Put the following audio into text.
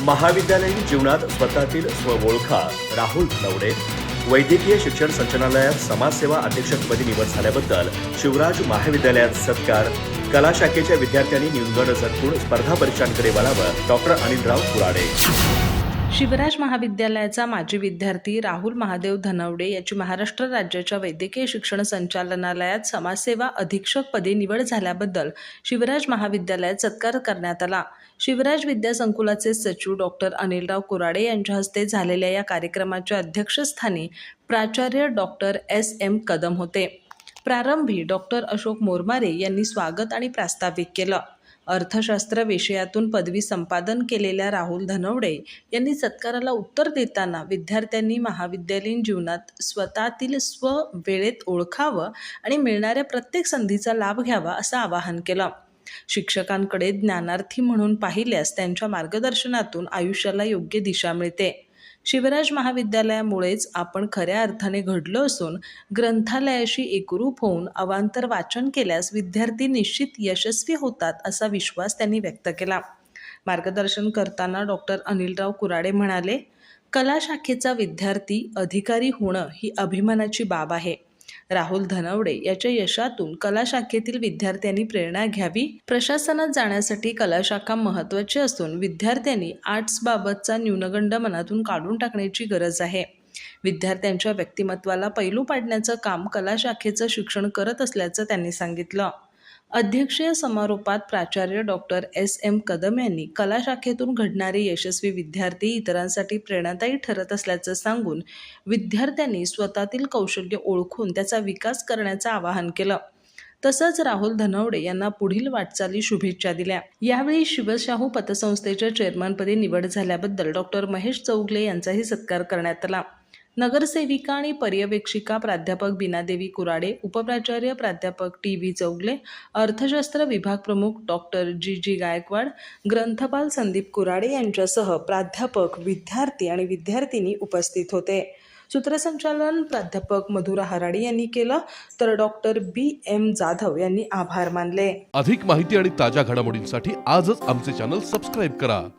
महाविद्यालयीन जीवनात स्वतःतील स्वओळखा राहुल धनवडे वैद्यकीय शिक्षण संचालनालयात समाजसेवा अधीक्षकपदी निवड झाल्याबद्दल शिवराज महाविद्यालयात सत्कार. कला शाखेच्या विद्यार्थ्यांनी न्यूनगंड झटकून स्पर्धा परीक्षांकडे वळावं. डॉक्टर अनिलराव कुराडे. शिवराज महाविद्यालयाचा माजी विद्यार्थी राहुल महादेव धनवडे याची महाराष्ट्र राज्याच्या वैद्यकीय शिक्षण संचालनालयात समाजसेवा अधीक्षकपदी निवड झाल्याबद्दल शिवराज महाविद्यालयात सत्कार करण्यात आला. शिवराज विद्यासंकुलाचे सचिव डॉक्टर अनिलराव कुराडे यांच्या हस्ते झालेल्या या कार्यक्रमाच्या अध्यक्षस्थानी प्राचार्य डॉक्टर S.M. कदम होते. प्रारंभी डॉक्टर अशोक मोरमारे यांनी स्वागत आणि प्रास्ताविक केलं. अर्थशास्त्र विषयातून पदवी संपादन केलेल्या राहुल धनवडे यांनी सत्काराला उत्तर देताना विद्यार्थ्यांनी महाविद्यालयीन जीवनात स्वतःतील स्व वेळेत ओळखावं आणि मिळणाऱ्या प्रत्येक संधीचा लाभ घ्यावा असं आवाहन केलं. शिक्षकांकडे ज्ञानार्थी म्हणून पाहिल्यास त्यांच्या मार्गदर्शनातून आयुष्याला योग्य दिशा मिळते. शिवराज महाविद्यालयामुळेच आपण खऱ्या अर्थाने घडलो असून ग्रंथालयाशी एकरूप होऊन अवांतर वाचन केल्यास विद्यार्थी निश्चित यशस्वी होतात असा विश्वास त्यांनी व्यक्त केला. मार्गदर्शन करताना डॉक्टर अनिलराव कुराडे म्हणाले, कला शाखेचा विद्यार्थी अधिकारी होणं ही अभिमानाची बाब आहे. राहुल धनवडे याच्या यशातून कला शाखेतील विद्यार्थ्यांनी प्रेरणा घ्यावी. प्रशासनात जाण्यासाठी कला शाखा महत्त्वाची असून विद्यार्थ्यांनी आर्ट्सबाबतचा न्यूनगंड मनातून काढून टाकण्याची गरज आहे. विद्यार्थ्यांच्या व्यक्तिमत्वाला पैलू पाडण्याचं काम कला शाखेचं शिक्षण करत असल्याचं त्यांनी सांगितलं. अध्यक्षीय समारोपात प्राचार्य डॉक्टर S.M. कदम यांनी कला शाखेतून घडणारे यशस्वी विद्यार्थी इतरांसाठी प्रेरणादायी ठरत असल्याचं सांगून विद्यार्थ्यांनी स्वतःतील कौशल्य ओळखून त्याचा विकास करण्याचं आवाहन केलं. तसंच राहुल धनवडे यांना पुढील वाटचाली शुभेच्छा दिल्या. यावेळी शिवशाहू पतसंस्थेच्या चेअरमनपदी निवड झाल्याबद्दल डॉक्टर महेश चौगले यांचाही सत्कार करण्यात आला. नगरसेविका आणि पर्यवेक्षिका प्राध्यापक बीनादेवी कुराडे, उपप्राचार्य प्राध्यापक T.V. चौगले, अर्थशास्त्र विभाग प्रमुख डॉक्टर G.G. गायकवाड, ग्रंथपाल संदीप कुराडे यांच्यासह प्राध्यापक, विद्यार्थी आणि विद्यार्थिनी उपस्थित होते. सूत्रसंचालन प्राध्यापक मधुरा हराडी यांनी केलं तर डॉक्टर B.M. जाधव यांनी आभार मानले. अधिक माहिती आणि ताज्या घडामोडींसाठी आजच आमचे चॅनल सबस्क्राईब करा.